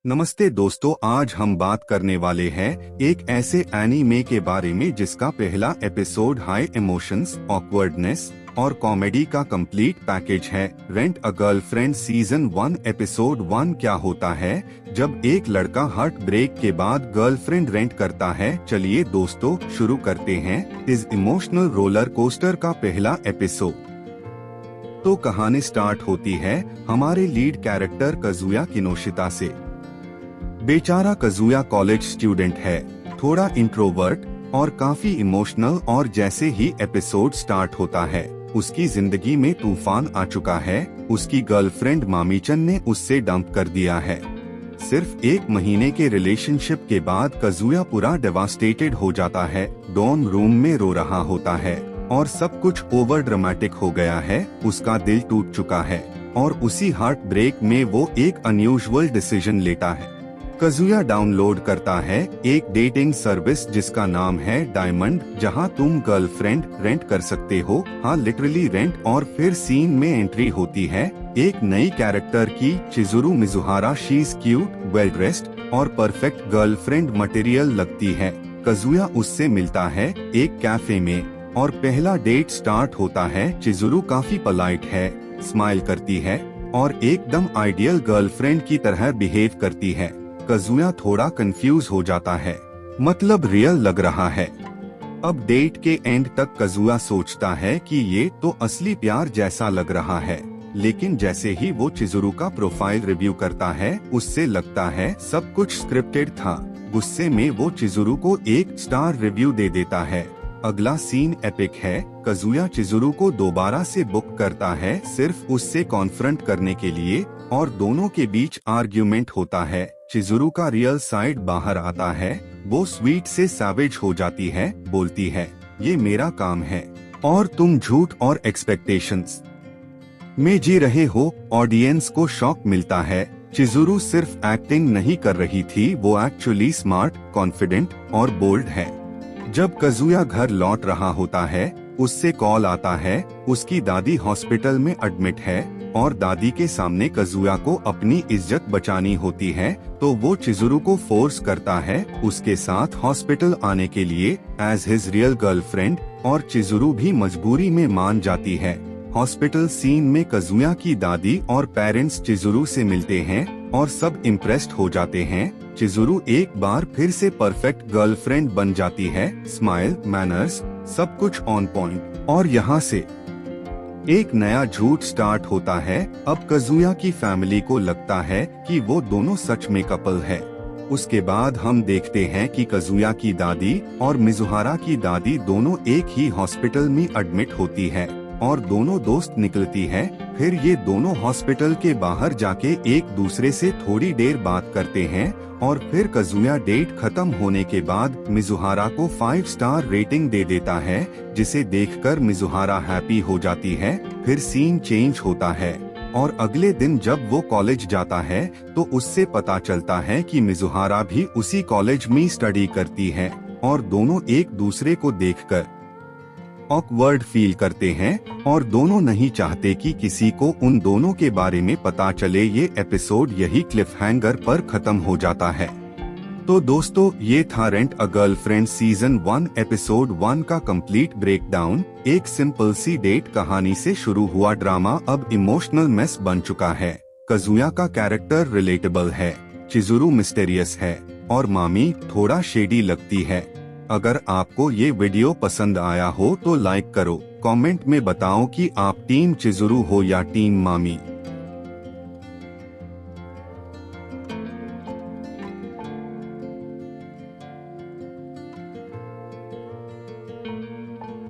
नमस्ते दोस्तों, आज हम बात करने वाले हैं एक ऐसे एनीमे के बारे में जिसका पहला एपिसोड हाई इमोशंस, ऑकवर्डनेस और कॉमेडी का कंप्लीट पैकेज है। Rent a girlfriend season 1 episode 1। क्या होता है जब एक लड़का हार्ट ब्रेक के बाद गर्लफ्रेंड रेंट करता है? चलिए दोस्तों शुरू करते हैं इस इमोशनल रोलर कोस्टर का पहला एपिसोड। तो कहानी स्टार्ट होती है हमारे लीड कैरेक्टर कजुया किनोशिता से। बेचारा कजुया कॉलेज स्टूडेंट है, थोड़ा इंट्रोवर्ट और काफी इमोशनल, और जैसे ही एपिसोड स्टार्ट होता है उसकी जिंदगी में तूफान आ चुका है। उसकी गर्लफ्रेंड मामीचन ने उससे डंप कर दिया है। सिर्फ 1 महीने के रिलेशनशिप के बाद कजुया पूरा डेवास्टेटेड हो जाता है। डॉर्म रूम में रो रहा होता है और सब कुछ ओवर ड्रामेटिक हो गया है। उसका दिल टूट चुका है और उसी हार्ट ब्रेक में वो एक अनयूजुअल डिसीजन लेता है। कजुया डाउनलोड करता है एक डेटिंग सर्विस जिसका नाम है डायमंड, जहां तुम गर्लफ्रेंड रेंट कर सकते हो। हाँ, लिटरली रेंट। और फिर सीन में एंट्री होती है एक नई कैरेक्टर की, Chizuru Mizuhara. She is cute, well dressed और परफेक्ट गर्लफ्रेंड मटेरियल लगती है। कजुया उससे मिलता है एक कैफे में और पहला डेट स्टार्ट होता है। चिजुरू काफी पोलाइट है, स्माइल करती है और एकदम आइडियल गर्लफ्रेंड की तरह बिहेव करती है। कजुया थोड़ा कंफ्यूज हो जाता है, मतलब रियल लग रहा है। अब डेट के एंड तक कजुया सोचता है कि ये तो असली प्यार जैसा लग रहा है, लेकिन जैसे ही वो चिजुरू का प्रोफाइल रिव्यू करता है उससे लगता है सब कुछ स्क्रिप्टेड था। गुस्से में वो चिजुरू को 1 स्टार रिव्यू दे देता है। अगला सीन एपिक है। कजुया चिजुरू को दोबारा से बुक करता है सिर्फ उससे कॉन्फ्रंट करने के लिए, और दोनों के बीच आर्ग्यूमेंट होता है। चिजुरू का रियल साइड बाहर आता है। वो स्वीट से सैवेज हो जाती है, बोलती है ये मेरा काम है और तुम झूठ और एक्सपेक्टेशंस में जी रहे हो। ऑडियंस को शॉक मिलता है। चिजुरू सिर्फ एक्टिंग नहीं कर रही थी, वो एक्चुअली स्मार्ट, कॉन्फिडेंट और बोल्ड है। जब कजुया घर लौट रहा होता है उससे कॉल आता है उसकी दादी हॉस्पिटल में एडमिट है और दादी के सामने कजुया को अपनी इज्जत बचानी होती है, तो वो चिजुरू को फोर्स करता है उसके साथ हॉस्पिटल आने के लिए एज हिज रियल गर्लफ्रेंड, और चिजुरू भी मजबूरी में मान जाती है। हॉस्पिटल सीन में कजुया की दादी और पेरेंट्स चिजुरू से मिलते हैं और सब इम्प्रेस्ड हो जाते हैं। चिजुरू एक बार फिर से परफेक्ट गर्लफ्रेंड बन जाती है। स्माइल, मैनर्स, सब कुछ ऑन पॉइंट। और यहाँ से एक नया झूठ स्टार्ट होता है। अब कजुया की फैमिली को लगता है कि वो दोनों सच में कपल है। उसके बाद हम देखते हैं कि कजुया की दादी और मिजुहारा की दादी दोनों एक ही हॉस्पिटल में एडमिट होती है और दोनों दोस्त निकलती है। फिर ये दोनों हॉस्पिटल के बाहर जाके एक दूसरे से थोड़ी देर बात करते हैं और फिर कजुया डेट खत्म होने के बाद मिजुहारा को 5 स्टार रेटिंग दे देता है, जिसे देखकर मिजुहारा हैप्पी हो जाती है। फिर सीन चेंज होता है और अगले दिन जब वो कॉलेज जाता है तो उससे पता चलता है कि मिजुहारा भी उसी कॉलेज में स्टडी करती है और दोनों एक दूसरे को देखकर ऑकवर्ड फील करते हैं और दोनों नहीं चाहते कि किसी को उन दोनों के बारे में पता चले। ये एपिसोड यही क्लिफहैंगर पर खत्म हो जाता है। तो दोस्तों, ये था rent a girlfriend season 1 episode 1 का कंप्लीट ब्रेकडाउन। एक सिंपल सी डेट कहानी से शुरू हुआ ड्रामा अब इमोशनल मेस बन चुका है। कजुया का कैरेक्टर रिलेटेबल है, चिजुरू मिस्टीरियस है और मामी थोड़ा शेडी लगती है। अगर आपको ये वीडियो पसंद आया हो तो लाइक करो, कमेंट में बताओ कि आप टीम चिजुरू हो या टीम मामी।